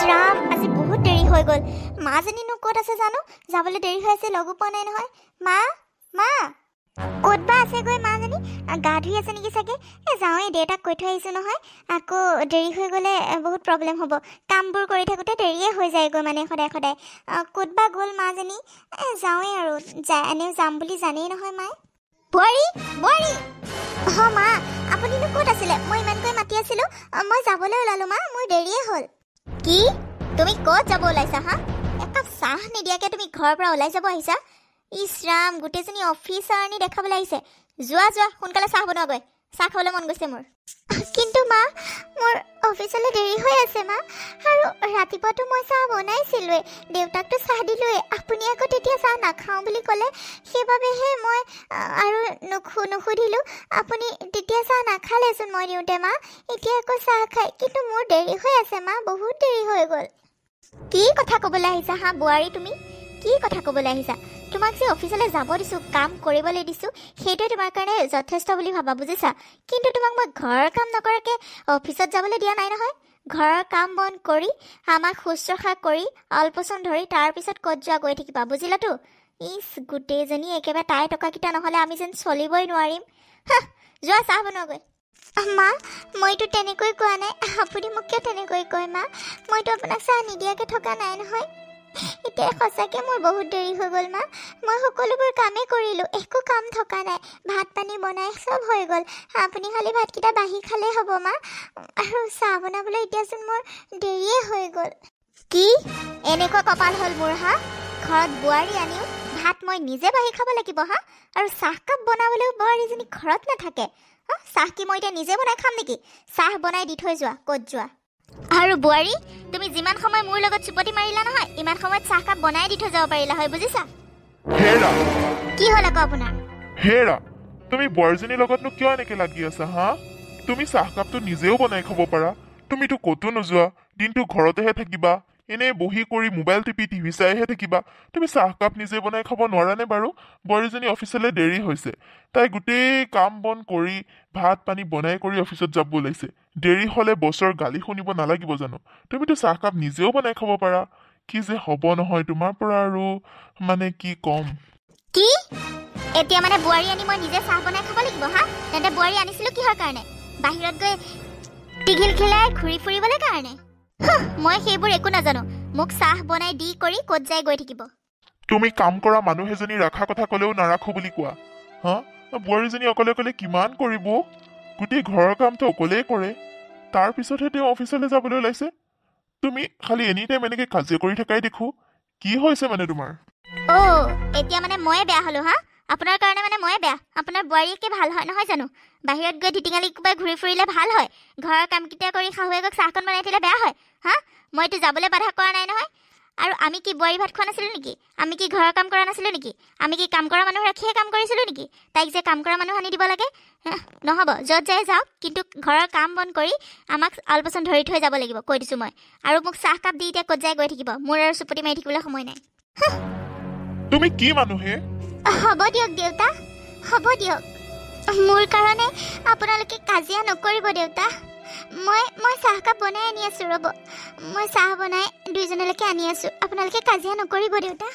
ৰাম আজি বহুত দেৰি হৈ গ'ল মাজনীনো ক'ত আছে জানো যাবলৈ দেৰি হৈ আছে লগো পোৱা নাই নহয় মা মা ক'ত বা আছে গৈ মাজনী গা ধুই আছে নেকি চাগে যাওঁৱে দেউতাক কৈ থৈ আহিছোঁ নহয় আকৌ দেৰি হৈ গ'লে বহুত প্ৰব্লেম হ'ব কামবোৰ কৰি থাকোঁতে দেৰিয়ে হৈ যায়গৈ মানে সদায় সদায় ক'ত বা গ'ল মাজনী যাওঁৱে আৰু এনেও যাম বুলি জানেই নহয় মায়ে বোৱাৰী বোৱাৰী মা আপুনিনো ক'ত আছিলে মই ইমানকৈ মাতি আছিলোঁ মই যাবলৈ ওলালোঁ মা মোৰ দেৰিয়ে হ'ল কি তুমি ক'ত যাব ওলাইছা হা একাপ চাহ নিদিয়াকৈ তুমি ঘৰৰ পৰা ওলাই যাব আহিছা ইছ ৰাম গোটেইজনী অফিচাৰনী দেখাবলৈ আহিছে যোৱা যোৱা সোনকালে চাহ বনোৱাগৈ চাহ খাবলৈ মন গৈছে মোৰ কিন্তু মা মোৰ অফিচলৈ দেৰি হৈ আছে মা আৰু ৰাতিপুৱাতো মই চাহ বনাইছিলোঁৱেই দেউতাকতো চাহ দিলোঁৱেই আপুনি আকৌ তেতিয়া চাহ নাখাওঁ বুলি ক'লে সেইবাবেহে মই আৰু নুসুধিলোঁ আপুনি তেতিয়া চাহ নাখালেচোন মই দিওঁতে মা এতিয়া আকৌ চাহ খায় কিন্তু মোৰ দেৰি হৈ আছে মা বহুত দেৰি হৈ গ'ল কি কথা ক'বলৈ আহিছা হা বোৱাৰী তুমি কি কথা ক'বলৈ আহিছা তোমাক যে অফিচলৈ যাব দিছোঁ কাম কৰিবলৈ দিছোঁ সেইটোৱে তোমাৰ কাৰণে যথেষ্ট বুলি ভাবা বুজিছা কিন্তু তোমাক মই ঘৰৰ কাম নকৰাকৈ অফিচত যাবলৈ দিয়া নাই নহয় ঘৰৰ কাম বন কৰি আমাক শুশ্ৰূষা কৰি অলপচন ধৰি তাৰপিছত ক'ত যোৱা গৈ থাকিবা বুজিলাতো ইছ গোটেইজনী একেবাৰে তাই টকাকেইটা নহ'লে আমি যেন চলিবই নোৱাৰিম যোৱা চাহ বনোৱাগৈ মা মইতো তেনেকৈ কোৱা নাই আপুনি মোক কিয় তেনেকৈ কয় মা মইতো আপোনাক চাহ নিদিয়াকৈ থকা নাই নহয় এতিয়া সঁচাকৈ মোৰ বহুত দেৰি হৈ গ'ল মা মই সকলোবোৰ কামেই কৰিলোঁ একো কাম থকা নাই ভাত পানী বনাই চব হৈ গ'ল আপুনি খালি ভাতকেইটা বাঢ়ি খালেই হ'ব মা আৰু চাহ বনাবলৈ এতিয়াচোন মোৰ দেৰিয়ে হৈ গ'ল কি এনেকুৱা কপাল হ'ল মোৰ হা ঘৰত বোৱাৰী আনিও ভাত মই নিজে বাঢ়ি খাব লাগিব হা আৰু চাহকাপ বনাবলৈও বোৱাৰীজনী ঘৰত নাথাকে চাহ কি মই এতিয়া নিজে বনাই খাম নেকি চাহ বনাই দি থৈ যোৱা ক'ত যোৱা আৰু বোৱাৰী তুমি যিমান সময় মোৰ লগত চুপতি মাৰিলা নহয় ইমান সময়ত চাহকাপ বনাই দি থৈ যাব পাৰিলা হয় বুজিছা হেৰা কি হ'ল আকৌ আপোনাৰ হেৰা তুমি বোৱাৰীজনীৰ লগতনো কিয় এনেকৈ লাগি আছা হা তুমি চাহকাপটো নিজেও বনাই খাব পাৰা তুমিতো ক'তো নোযোৱা দিনটো ঘৰতেহে থাকিবা এনেই বহি কৰি মোবাইল টিপি টিভি চাইহে থাকিবা তুমি চাহকাপ নিজে বনাই খাব নোৱাৰানে বাৰু বোৱাৰীজনী অফিচলৈ দেৰি হৈছে তাই গোটেই কাম বন কৰি ভাত পানী বনাই কৰি অফিচত যাব ওলাইছে দেৰি হ'লে বছৰ গালি শুনিব নালাগিব জানো তুমিতো চাহকাপ নিজেও বনাই খাব পাৰা কি যে হ'ব নহয় তোমাৰ পৰা আৰু মানে কি ক'ম কি এতিয়া মানে বোৱাৰী আনি মই নিজে চাহ বনাই খাব লাগিব হা তেন্তে বোৱাৰী আনিছিলোঁ কিহৰ কাৰণে বাহিৰত গৈ টিঘিল খেলাই ঘূৰি ফুৰিবলৈ কাৰণে মই সেইবোৰ একো নাজানো মোক চাহ বনাই দি কৰি ক'ত যাই গৈ থাকিব তুমি কাম কৰা মানুহ এজনী ৰখা কথা ক'লেও নাৰাখো বুলি কোৱা হা বোৱাৰীজনী অকলে অকলে কিমান কৰিব গোটেই ঘৰৰ কামটো অকলেই কৰে তাৰপিছতহে তেওঁ অফিচলৈ যাবলৈ ওলাইছে তুমি খালি এনি টাইম এনেকৈ কাজিয়া কৰি থকাই দেখো কি হৈছে মানে তোমাৰ এতিয়া মানে ময়ে বেয়া হ'লো হা আপোনাৰ কাৰণে মানে ময়ে বেয়া আপোনাৰ বোৱাৰীকে ভাল হয় নহয় জানো বাহিৰত গৈ ধিটিঙালি কোবাই ঘূৰি ফুৰিলে ভাল হয় ঘৰৰ কামকেইটা কৰি শাহুৱেকক চাহকণ বনাই দিলে বেয়া হয় হা মইতো যাবলৈ বাধা কৰা নাই নহয় আৰু আমি কি বোৱাৰী ভাত খোৱা নাছিলোঁ নেকি আমি কি ঘৰৰ কাম কৰা নাছিলোঁ নেকি আমি কি কাম কৰা মানুহ ৰাখিহে কাম কৰিছিলোঁ নেকি তাইক যে কাম কৰা মানুহ আনি দিব লাগে নহ'ব য'ত যায় যাওক কিন্তু ঘৰৰ কাম বন কৰি আমাক অলপচন ধৰি থৈ যাব লাগিব কৈ দিছোঁ মই আৰু মোক চাহকাপ দি এতিয়া ক'ত যায় গৈ থাকিব মোৰ আৰু চুপতি মাৰি থাকিবলৈ সময় নাই তুমি কি মানুহে হ'ব দিয়ক দেউতা হ'ব দিয়ক মোৰ কাৰণে আপোনালোকে কাজিয়া নকৰিব দেউতা মই চাহকাপ বনাই আনি আছোঁ ৰ'ব মই চাহ বনাই দুইজনলৈকে আনি আছোঁ আপোনালোকে কাজিয়া নকৰিব দেউতা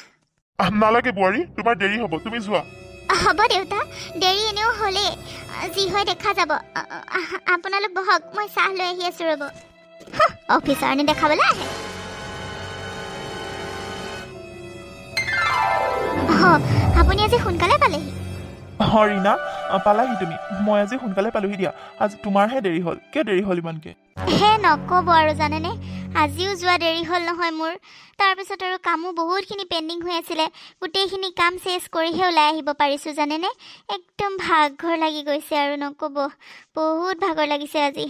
নালাগে বোৱাৰী তোমাৰ দেৰি হ'ব তুমি যোৱা হ'ব দেউতা দেৰি এনেও হ'লেই যি হয় দেখা যাব আপোনালোক বহক মই চাহ লৈ আহি আছোঁ ৰ'ব অফিচাৰনী দেখাবলৈ আহে আপুনি আজি সোনকালে পালেহি ৰীণা পালাহি তুমি মই আজি সোনকালে পালোহি দিয়া আজি তোমাৰহে দেৰি হ'ল কিয় দেৰি হ'ল ইমানকৈ হে নক'ব আৰু জানেনে আজিও যোৱা দেৰি হ'ল নহয় মোৰ তাৰপিছত আৰু কামো বহুতখিনি পেণ্ডিং হৈ আছিলে গোটেইখিনি কাম চেছ কৰিহে ওলাই আহিব পাৰিছোঁ জানেনে একদম ভাগৰ লাগি গৈছে আৰু নক'ব বহুত ভাগৰ লাগিছে আজি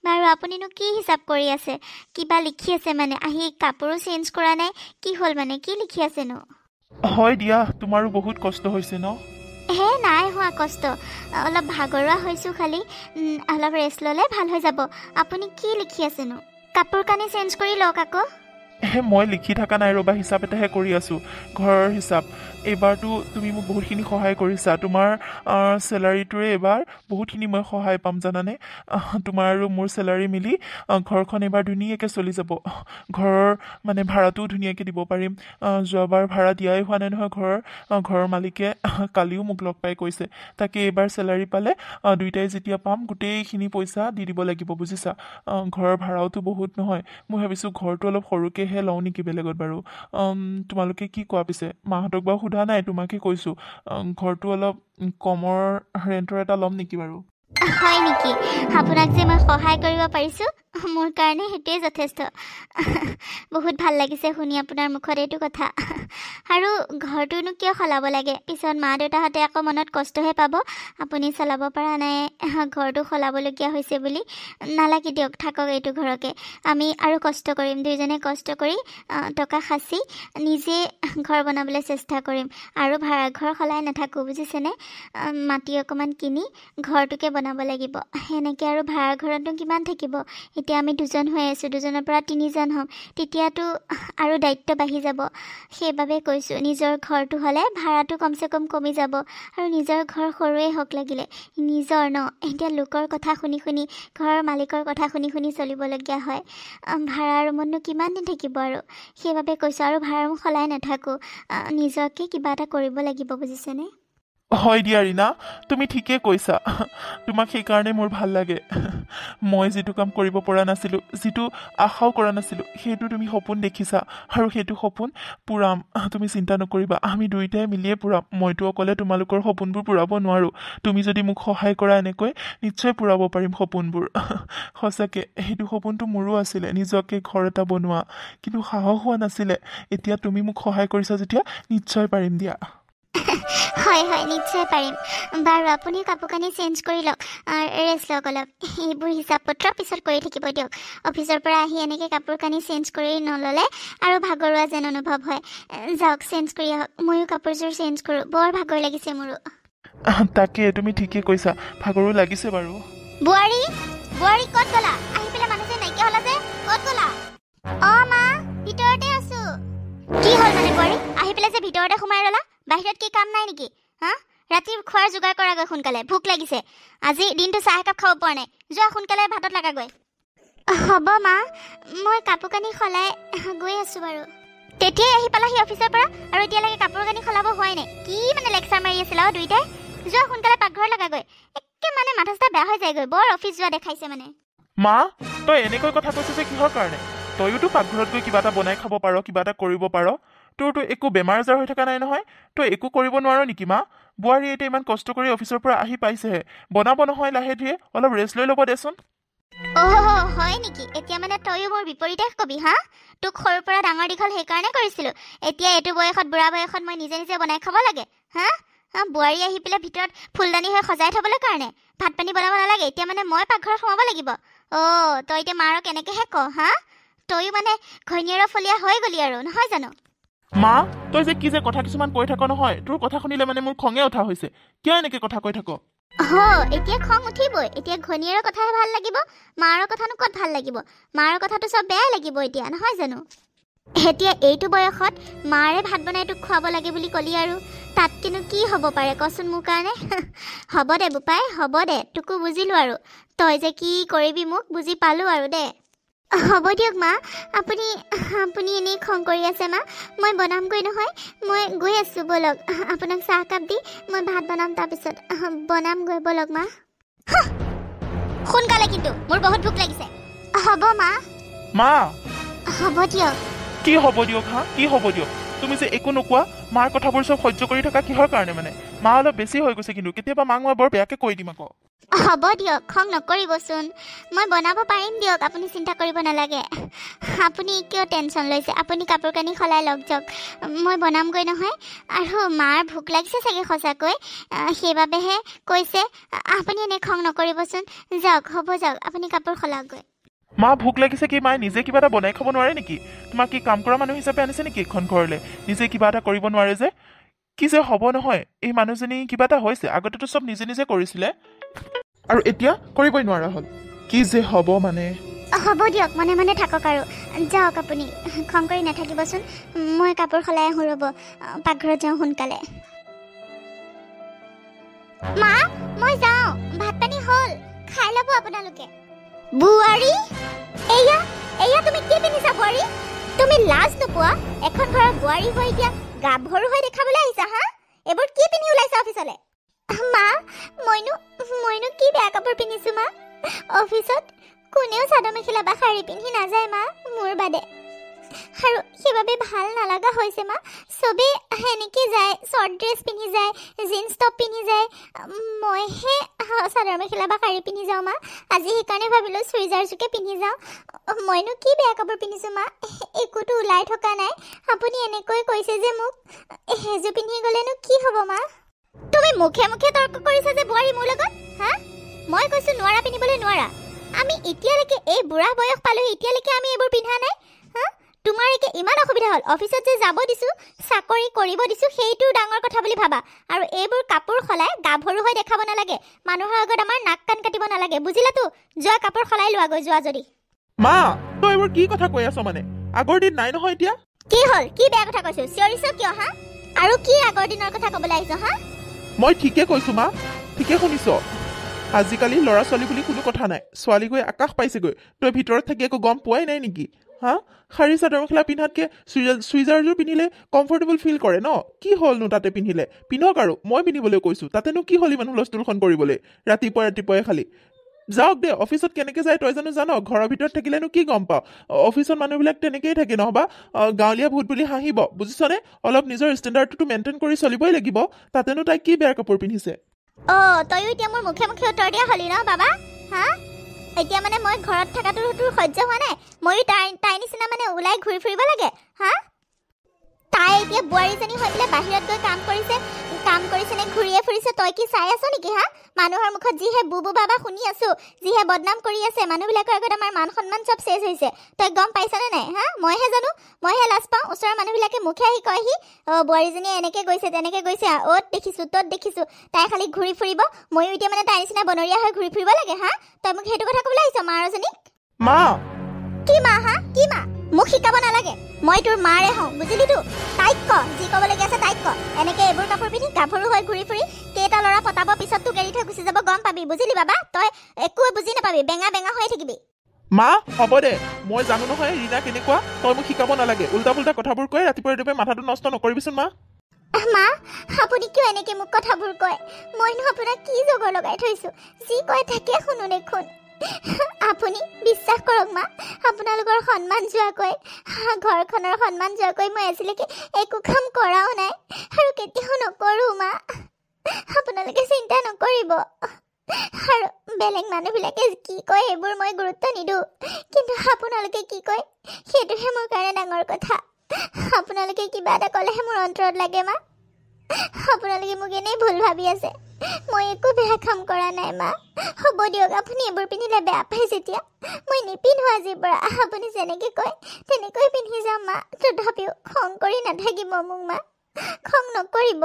বাৰু আপুনিনো কি হিচাপ কৰি আছে কিবা লিখি আছে মানে আহি কাপোৰো চেঞ্জ কৰা নাই কি হ'ল মানে কি লিখি আছেনো হয় দিয়া তোমাৰো বহুত কষ্ট হৈছে ন হে নাই হোৱা কষ্ট অলপ ভাগৰুৱা হৈছোঁ খালি অলপ ৰেষ্ট ল'লে ভাল হৈ যাব আপুনি কি লিখি আছেনো কাপোৰ কানি চেঞ্জ কৰি লওক আকৌ মই লিখি থকা নাই ৰ'বা, হিচাপ এটাহে কৰি আছোঁ, ঘৰৰ হিচাপ। এইবাৰতো তুমি মোক বহুতখিনি সহায় কৰিছা, তোমাৰ চেলাৰীটোৰে এইবাৰ বহুতখিনি মই সহায় পাম জানানে। তোমাৰ আৰু মোৰ চেলাৰী মিলি ঘৰখন এইবাৰ ধুনীয়াকৈ চলি যাব। ঘৰৰ মানে ভাড়াটোও ধুনীয়াকৈ দিব পাৰিম। যোৱাবাৰ ভাড়া দিয়াই হোৱা নাই নহয় ঘৰৰ মালিকে কালিও মোক লগ পাই কৈছে, তাকে এইবাৰ চেলাৰী পালে দুইটাই যেতিয়া পাম গোটেইখিনি পইচা দি দিব লাগিব বুজিছা। ঘৰৰ ভাড়াওতো বহুত নহয়, মই ভাবিছোঁ ঘৰটো অলপ সৰুকৈহে লওঁ নেকি বেলেগত বাৰু। তোমালোকে কি কোৱা পিছে? মাহঁতক বাৰু সোধা নাই, তোমাকে কৈছোঁ। ঘৰটো অলপ কমৰ ৰেণ্টৰ এটা ল'ম নেকি বাৰু? হয় নেকি? আপোনাক যে মই সহায় কৰিব পাৰিছোঁ মোৰ কাৰণে সেইটোৱে যথেষ্ট। বহুত ভাল লাগিছে শুনি আপোনাৰ মুখত এইটো কথা। আৰু ঘৰটোনো কিয় সলাব লাগে? পিছত মা দেউতাহঁতে আকৌ মনত কষ্টহে পাব আপুনি চলাব পৰা নাই, ঘৰটো সলাবলগীয়া হৈছে বুলি। নালাগে দিয়ক, থাকক এইটো ঘৰকে। আমি আৰু কষ্ট কৰিম, দুইজনে কষ্ট কৰি টকা সাঁচি নিজে ঘৰ বনাবলৈ চেষ্টা কৰিম। আৰু ভাড়াঘৰ সলাই নাথাকোঁ বুজিছেনে। মাটি অকণমান কিনি ঘৰটোকে বনাব লাগিব। সেনেকৈ আৰু ভাড়া ঘৰতনো কিমান থাকিব? এতিয়া আমি দুজন হৈ আছোঁ, দুজনৰ পৰা তিনিজন হ'ম, তেতিয়াতো আৰু দায়িত্ব বাঢ়ি যাব। সেইবাবে কৈছোঁ নিজৰ ঘৰটো হ'লে ভাড়াটো কমচে কম কমি যাব। আৰু নিজৰ ঘৰ সৰুৱে হওক লাগিলে, নিজৰ ন। এতিয়া লোকৰ কথা শুনি শুনি, ঘৰৰ মালিকৰ কথা শুনি শুনি চলিবলগীয়া হয়। ভাড়া ৰুমতনো কিমান দিন থাকিব আৰু। সেইবাবে কৈছোঁ আৰু ভাড়া ৰুম সলাই নাথাকোঁ, নিজকে কিবা এটা কৰিব লাগিব বুজিছেনে। হয় দিয়া ৰীণা, তুমি ঠিকেই কৈছা। তোমাক সেইকাৰণে মোৰ ভাল লাগে। মই যিটো কাম কৰিব পৰা নাছিলোঁ, যিটো আশাও কৰা নাছিলোঁ, সেইটো তুমি সপোন দেখিছা আৰু সেইটো সপোন পূৰাম। তুমি চিন্তা নকৰিবা, আমি দুয়োটাই মিলিয়ে পূৰাম। মইতো অকলে তোমালোকৰ সপোনবোৰ পূৰাব নোৱাৰোঁ। তুমি যদি মোক সহায় কৰা এনেকৈ নিশ্চয় পূৰাব পাৰিম সপোনবোৰ। সঁচাকৈ সেইটো সপোনটো মোৰো আছিলে, নিজকে ঘৰ এটা বনোৱা, কিন্তু সাহস হোৱা নাছিলে। এতিয়া তুমি মোক সহায় কৰিছা যেতিয়া নিশ্চয় পাৰিম দিয়া। হয় হয়, নিশ্চয় পাৰিম। বাৰু আপুনি কাপোৰ কানি চেঞ্জ কৰি লওক, ৰেষ্ট লওক অলপ। এইবোৰ হিচাপ পত্ৰ পিছত কৰি থাকিব দিয়ক। অফিচৰ পৰা আহি এনেকৈ কাপোৰ কানি চেঞ্জ কৰি নল'লে আৰু ভাগৰুৱা যেন অনুভৱ হয়। যাওক চেঞ্জ কৰি আহক, ময়ো কাপোৰযোৰ চেঞ্জ কৰোঁ, বৰ ভাগৰ লাগিছে মোৰো। তাকে তুমি ঠিকেই কৈছা, ভাগৰো লাগিছে বাৰু। বোৱাৰী বোৱাৰী ক'ত গ'লা? আহি পেলাই মানুহজন নাইকিয়া হ'লা যে, ক'ত গ'লা? মা ভিতৰতে আছোঁ। কি হ'ল মানে বোৱাৰী? আহি পেলাই যে ভিতৰতে সোমাই ৰ'লা, বাহিৰত কি কাম নাই নেকি? ৰাতি খোৱাৰ যোগাৰ কৰাগৈ সোনকালে, ভোক লাগিছে। আজি দিনটো চাহ একাপ খাব পৰা নাই, যোৱা সোনকালে ভাতত লাগাগৈ। হ'ব মা, মই কাপোৰ কানি সলাই গৈ আছোঁ বাৰু। তেতিয়াই আহি পালাহি অফিচৰ পৰা আৰু এতিয়ালৈকে কাপোৰ কানি সলাব হোৱাই নাই। কি মানে লেকচাৰ মাৰি আছিলা দুইটাই? যোৱা সোনকালে পাকঘৰ লাগাগৈ। একে মানে মাথা চাথা বেয়া হৈ যায়গৈ, বৰ অফিচ যোৱা দেখাইছে মানে। মা, তই এনেকৈ কথা কৈছ যে কিহৰ কাৰণে? তইয়োতো পাকঘৰত গৈ কিবা এটা বনাই খাব পাৰ, কিবা এটা কৰিব পাৰ। তোৰতো একো বেমাৰ আজাৰ হৈ থকা নাই নহয়, তই একো কৰিব নোৱাৰ নেকি মা? বোৱাৰী এতিয়া ইমান কষ্ট কৰি অফিচৰ পৰা আহি পাইছেহে, বনাব নহয় লাহে ধীৰে, অলপ ৰেষ্ট লৈ ল'ব দেচোন। হয় নেকি? এতিয়া মানে তইও মোৰ বিপৰীতে কবি হা? তোক সৰুৰ পৰা ডাঙৰ দীঘল সেইকাৰণে কৰিছিলোঁ, এতিয়া এইটো বয়সত বুঢ়া বয়সত মই নিজে নিজে বনাই খাব লাগে হা? বোৱাৰী আহি পেলাই ভিতৰত ফুলদানি হৈ সজাই থ'বলৈ কাৰণে ভাত পানী বনাব নালাগে, এতিয়া মানে মই পাকঘৰত সোমাব লাগিব? তই এতিয়া মাৰক এনেকৈহে ক হা? তইও মানে ঘৈণীয়েৰৰ ফলীয়া হৈ গলি আৰু নহয় জানো? মা, তই যে কি যে কথা কিছুমান কৈ থাক নহয়, তোৰ কথা শুনিলে মানে মোৰ খঙে উঠা হৈছে। কিয় এনেকৈ কথা কৈ থাক? এতিয়া খং উঠিবই। এতিয়া ঘৈণীয়েৰৰ কথাহে ভাল লাগিব, মাৰৰ কথানো ক'ত ভাল লাগিব? মাৰৰ কথাটো চব বেয়াই লাগিব এতিয়া নহয় জানো? এতিয়া এইটো বয়সত মাৰে ভাত বনাই তোক খুৱাব লাগে বুলি ক'লি আৰু তাতকেনো কি হ'ব পাৰে কচোন মোৰ কাৰণে? হ'ব দে বোপাই, হ'ব দে, তোকো বুজিলোঁ আৰু তই যে কি কৰিবি মোক বুজি পালোঁ আৰু দে। হ'ব দিয়ক মা, আপুনি এনেই খং কৰি আছে মা, মই বনামগৈ নহয়, মই গৈ আছোঁ ব'লক। আপোনাক চাহকাপ দি মই ভাত বনাম, তাৰপিছত বনামগৈ ব'লক মা। সোনকালে কিন্তু, মোৰ বহুত ভোক লাগিছে। হ'ব মা। মা, হ'ব দিয়ক। কি হ'ব দিয়ক হা? কি হ'ব দিয়ক? তুমি যে একো নোকোৱা, মাৰ কথাবোৰ চব সহ্য কৰি থকা কিহৰ কাৰণে মানে? মা অলপ বেছি হৈ গৈছে কিন্তু, কেতিয়াবা মাক মই বৰ বেয়াকৈ কৈ দিম আকৌ। হ'ব দিয়ক, খং নকৰিবচোন, মই বনাব পাৰিম দিয়ক, আপুনি চিন্তা কৰিব নালাগে। আপুনি কিয় টেনশ্যন লৈছে? আপুনি কাপোৰ কানি সলাই লওক যাওক, মই বনামগৈ নহয়। আৰু মাৰ ভোক লাগিছে চাগে সঁচাকৈ, সেইবাবেহে কৈছে। আপুনি এনে খং নকৰিবচোন, যাওক হ'ব যাওক, আপুনি কাপোৰ সলাওকগৈ। মা ভোক লাগিছে কি মায়ে নিজে কিবা এটা বনাই খাব নোৱাৰে নেকি? তোমাক কি কাম কৰা মানুহ হিচাপে আনিছে নেকি এইখন ঘৰলৈ? নিজে কিবা এটা কৰিব নোৱাৰে যে? কি যে হ'ব নহয়, এই মানুহজনী কিবা এটা হৈছে, আগতেতো চব নিজে নিজে কৰিছিলে আৰু এতিয়া কৰিবই নোৱাৰা হ'ল। কি যে হ'ব মানে? হ'ব দিয়ক মনে মনে থাকক আৰু যাওক আপুনি খং কৰি নাথাকিবচোন মই কাপোৰ সলাই আহোঁ ৰ'ব পাকঘৰত যাওঁ সোনকালে মা মই যাওঁ ভাত পানী হ'ল খাই ল'ব আপোনালোকে বুৱাৰী এয়া এয়া তুমি কি পিন্ধিছা বুৱাৰী তুমি লাজ নোপোৱা এখন ঘৰৰ বোৱাৰী হৈ এতিয়া গাভৰু হৈ দেখাবলৈ আহিছা হা এইবোৰ কি পিন্ধি ওলাইছা অফিচলৈ মা মইনো কি বেয়া কাপোৰ পিন্ধিছো মা অফিচত কোনেও চাদৰ মেখেলা বা শাৰী পিন্ধি নাযায় মা মোৰ বাদে আৰু সেইবাবে ভাল নালাগা হৈছে মা চবে সেনেকৈ যায় শ্বৰ্ট ড্ৰেছ পিন্ধি যায় জিন্স টপ পিন্ধি যায় মইহে চাদৰ মেখেলা বা শাৰী পিন্ধি যাওঁ মা আজি সেইকাৰণে ভাবিলোঁ চুইজাৰযোকে পিন্ধি যাওঁ মইনো কি বেয়া কাপোৰ পিন্ধিছোঁ মা একোতো ওলাই থকা নাই আপুনি এনেকৈ কৈছে যে মোক সেইযোৰ পিন্ধি গ'লেনো কি হ'ব মা তুমি মুখে মুখে তৰ্ক কৰিছা যে বোৱাৰী মোৰ লগত হা মই কৈছোঁ নোৱাৰা পিন্ধিবলৈ নোৱাৰা আমি এতিয়ালৈকে এই বুঢ়া বয়স পালোঁ এতিয়ালৈকে আমি এইবোৰ পিন্ধা নাই হা তোমাৰ এতিয়া ইমান অসুবিধা হ'ল অফিচত যে যাব দিছোঁ চাকৰি কৰিব দিছোঁ সেইটো ডাঙৰ কথা বুলি ভাবা আৰু এইবোৰ কাপোৰ সলাই গাভৰু হৈ দেখাব নালাগে মানুহৰ আগত আমাৰ নাক কাণ কাটিব নালাগে বুজিলাতো যোৱা কাপোৰ সলাই লোৱাগৈ যোৱা যদি মা তই এইবোৰ কি কথা কৈ আছ মানে আগৰ দিন নাই নহয় এতিয়া কি হ'ল কি বেয়া কথা কৈছোঁ চিঞৰিছ কিয় হা আৰু কি আগৰ দিনৰ কথা ক'বলৈ আহিছ হা মই ঠিকে কৈছোঁ মা ঠিকে শুনিছ আজিকালি ল'ৰা ছোৱালী বুলি কোনো কথা নাই ছোৱালী গৈ আকাশ পাইছেগৈ তই ভিতৰত থাকি একো গম পোৱাই নাই নেকি হা শাৰী চাদৰ মেখেলা পিন্ধাতকৈ চুইজাৰযোৰ পিন্ধিলে কমফৰ্টেবল ফিল কৰে ন কি হ'লনো তাতে পিন্ধিলে পিন্ধক আৰু মই পিন্ধিবলৈ কৈছোঁ তাতেনো কি হ'ল ইমান হুলস্থুলখন কৰিবলৈ ৰাতিপুৱাই খালি যাওক দে অফিচত কেনেকৈ যায় তই জানো ঘৰৰ ভিতৰত থাকিলেনো কি গম পাওঁ অফিচত মানুহবিলাক তেনেকেই থাকে নহবা গাঁৱলীয়া ভূত বুলি হাঁহিব বুজিছনে অলপ নিজৰ ষ্টেণ্ডাৰ্ডটো মেইনটেইন কৰি চলিবই লাগিব তাতেনো তাই কি বেয়া কাপোৰ পিন্ধিছে তইও এতিয়া মোৰ মুখে মুখে উত্তৰ দিয়া হলি ন বাবা হা এতিয়া মানে মই ঘৰত থকাটো তোৰ সহ্য হোৱা নাই ময়ো তাই নিচিনা মানে ওলাই ঘূৰি ফুৰিব লাগে হা তাই এতিয়া বোৱাৰীজনী হৈ পেলাই বাহিৰত গৈ কাম কৰিছে নে ঘূৰিয়ে ফুৰিছে তই কি চাই আছ নেকি হা মানুহৰ মুখত যিহে বুবু বাবা শুনি আছো যিহে বদনাম কৰি আছে মানুহবিলাকৰ আগত আমাৰ মান সন্মান চব চেছ হৈছে তই গম পাইছনে নাই হা মইহে জানো মইহে লাজ পাওঁ ওচৰৰ মানুহবিলাকে মুখে আহি কয়হি বোৱাৰীজনীয়ে এনেকৈ গৈছে তেনেকৈ গৈছে অ'ত দেখিছোঁ ত'ত দেখিছোঁ তাই খালি ঘূৰি ফুৰিব ময়ো এতিয়া মানে তাই নিচিনা বনৰীয়া হৈ ঘূৰি ফুৰিব লাগে হা তই মোক সেইটো কথা ক'বলৈ আহিছ মাৰজনীক মা কি মা হা কি মা মোক শিকাব নালাগে মই তোৰ মাৰে হওঁ বুজিলিতো তাইক ক যি ক'বলগীয়া আছে তাইক ক এনেকৈ এইবোৰ কাপোৰ পিন্ধি গাভৰু হৈ ঘূৰি ফুৰি কেইটা ল'ৰা পতাব পিছত তোক এৰি থৈ গুচি যাব গম পাবি বুজিলি বাবা তই একোৱে বুজি নাপাবি বেঙা হৈ থাকিবি মা হ'ব দে মই জানো নহয় ৰীণা কেনেকুৱা তই মোক শিকাব নালাগে উল্টা পুল্টা কথাবোৰ কৈ ৰাতিপুৱাই মাথাটো নষ্ট নকৰিবিচোন মা মা আপুনি কিয় এনেকৈ মোক কথাবোৰ কয় মইনো আপোনাক কি জগৰ লগাই থৈছোঁ যি কয় তাকে শুনো দেখোন আপুনি বিশ্বাস কৰক মা আপোনালোকৰ সন্মান যোৱাকৈ ঘৰখনৰ সন্মান যোৱাকৈ মই আজিলৈকে একো কাম কৰাও নাই আৰু কেতিয়াও নকৰোঁ মা আপোনালোকে চিন্তা নকৰিব আৰু বেলেগ মানুহবিলাকে কি কয় সেইবোৰ মই গুৰুত্ব নিদিওঁ কিন্তু আপোনালোকে কি কয় সেইটোহে মোৰ কাৰণে ডাঙৰ কথা আপোনালোকে কিবা এটা ক'লেহে মোৰ অন্তৰত লাগে মা আপোনালোকে মোক এনেই ভুল ভাবি আছে মই একো বেয়া কাম কৰা নাই মা হ'ব দিয়ক আপুনি এইবোৰ পিন্ধিলে বেয়া পাই যেতিয়া মই নিপিন্ধো আজিৰ পৰা আপুনি যেনেকৈ কয় তেনেকৈ পিন্ধি যাম মা তথাপিও খং কৰি নাথাকিব মোক মা খং নকৰিব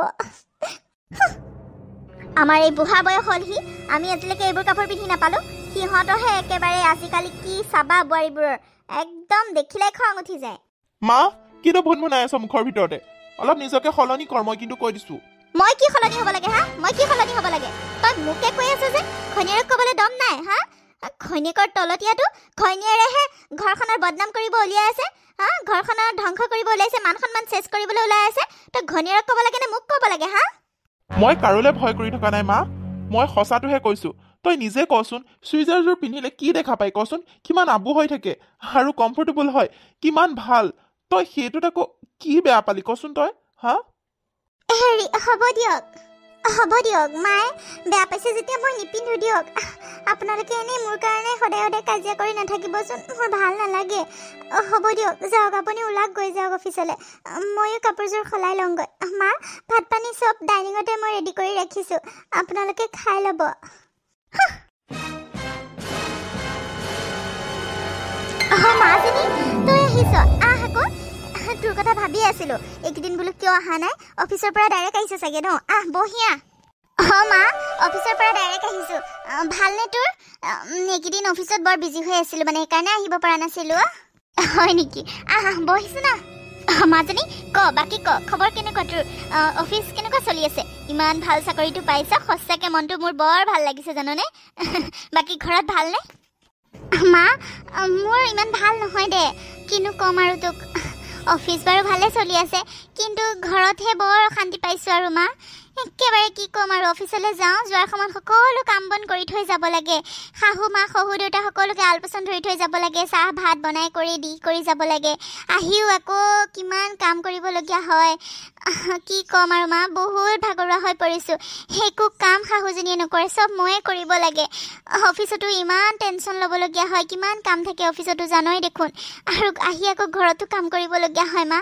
আমাৰ এই বুঢ়া বয়স হ'লহি আমি আজিলৈকে এইবোৰ কাপোৰ পিন্ধি নাপালোঁ সিহঁতৰহে একেবাৰে আজিকালি কি চাবা বোৱাৰীবোৰৰ একদম দেখিলে খং উঠি যায় মা কিনো ভুনভুনাই আছ মুখৰ ভিতৰতে অলপ নিজকে সলনি কৰ মই কিন্তু কৈ দিছোঁ মই কি সলনি হ'ব লাগে হা মই কি সলনি হ'ব লাগে তই মোকে কৈ আছ যে ঘৈণীয়েৰক ক'বলৈ দম নাই হা ঘৈণীয়েকৰ তলতীয়াটো ঘৈণীয়েৰেহে ঘৰখনৰ বদনাম কৰিব উলিয়াই আছে হা ঘৰখনৰ ধ্বংস কৰিব ওলাইছে মান সন্মান চেছ কৰিবলৈ ওলাই আছে তই ঘৈণীয়েৰক ক'ব লাগে নে মোক ক'ব লাগে হা মই কাৰোলৈ ভয় কৰি থকা নাই মা মই সঁচাটোহে কৈছোঁ তই নিজে কচোন চুইজাৰযোৰ পিন্ধিলে কি দেখা পাই কচোন কিমান আবু হৈ থাকে আৰু কমফৰ্টেবল হয় কিমান ভাল তই সেইটোত আকৌ কি বেয়া পালি কচোন তই হা হেৰি হ'ব দিয়ক মায়ে বেয়া পাইছে যেতিয়া মই নিপিন্ধো দিয়ক আপোনালোকে এনেই মোৰ কাৰণে সদায় কাজিয়া কৰি নাথাকিবচোন মোৰ ভাল নালাগে হ'ব দিয়ক যাওক আপুনি ওলাক গৈ যাওক অফিচলৈ ময়ো কাপোৰযোৰ সলাই লওঁগৈ মা ভাত পানী চব ডাইনিঙতে মই ৰেডি কৰি ৰাখিছোঁ আপোনালোকে খাই ল'ব মাজনী তই আহিছ আহ আকৌ তোৰ কথা ভাবি আছিলোঁ এইকেইদিন বোলো কিয় অহা নাই অফিচৰ পৰা ডাইৰেক্ট আহিছে চাগে ন আহ বহিয়া মা অফিচৰ পৰা ডাইৰেক্ট আহিছো ভালনে তোৰ এইকেইদিন অফিচত বৰ বিজি হৈ আছিলো মানে সেইকাৰণে আহিব পৰা নাছিলো হয় নেকি বহিছো না মাজনী ক বাকী ক খবৰ কেনেকুৱা তোৰ অফিচ কেনেকুৱা চলি আছে ইমান ভাল চাকৰিটো পাইছ সঁচাকে মনটো মোৰ বৰ ভাল লাগিছে জাননে বাকী ঘৰত ভালনে মা মোৰ ইমান ভাল নহয় দে কিনো কম আৰু তোক অফিচ বাৰু ভালে চলি আছে কিন্তু ঘৰতহে বৰ অশান্তি পাইছো আৰু মা একেবাৰে কি কম আৰু অফিচলৈ যাওঁ যোৱাৰ সময়ত সকলো কাম বন কৰি থৈ যাব লাগে শাহু মা শহু দেউতা সকলোকে আলপৈচান ধৰি থৈ যাব লাগে চাহ ভাত বনাই কৰি দি কৰি যাব লাগে আহিও আকৌ কিমান কাম কৰিবলগীয়া হয় কি কম আৰু মা বহুত ভাগৰুৱা হৈ পৰিছোঁ একো কাম শাহুজনীয়ে নকৰে চব ময়ে কৰিব লাগে অফিচতো ইমান টেনশ্যন ল'বলগীয়া হয় কিমান কাম থাকে অফিচতো জানই দেখোন আৰু আহি আকৌ ঘৰতো কাম কৰিবলগীয়া হয় মা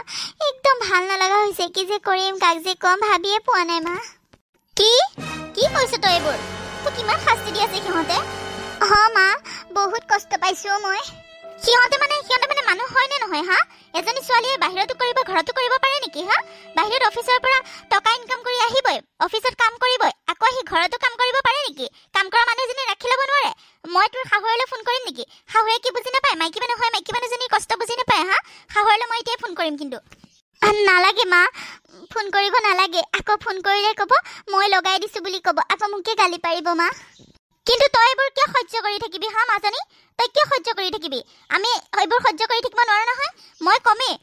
একদম ভাল নলগা হৈছে কি যে কৰিম কাক যে কম ভাবিয়ে পোৱা নাই মা কি কি কৈছ তই এইবোৰ তোক কিমান শাস্তি দি আছে সিহঁতে মা বহুত কষ্ট পাইছোঁ মই সিহঁতে মানে মানুহ হয় নে নহয় হা এজনী ছোৱালীয়ে বাহিৰতো কৰিব ঘৰতো কৰিব পাৰে নেকি হা বাহিৰত অফিচৰ পৰা টকা ইনকাম কৰি আহিবই অফিচত কাম কৰিবই আকৌ আহি ঘৰতো কাম কৰিব পাৰে নেকি কাম কৰা মানুহজনী ৰাখি ল'ব নোৱাৰে মই তোৰ শাহুৱেলৈ ফোন কৰিম নেকি শাহুৱে কি বুজি নাপায় মাইকী মানুহ হয় মাইকী মানুহজনীৰ কষ্ট বুজি নাপায় হা শাহুৱেলৈ মই এতিয়াই ফোন কৰিম কিন্তু নালাগে মা ফোন কৰিব নালাগে আকৌ ফোন কৰিলে ক'ব মই লগাই দিছোঁ বুলি ক'ব আকৌ মোকে গালি পাৰিব মা কিন্তু তই এইবোৰ কিয় সহ্য কৰি থাকিবি হা মাজনী তই কিয় সহ্য কৰি থাকিবি আমি এইবোৰ সহ্য কৰি থাকিব নোৱাৰো নহয় মই কমেই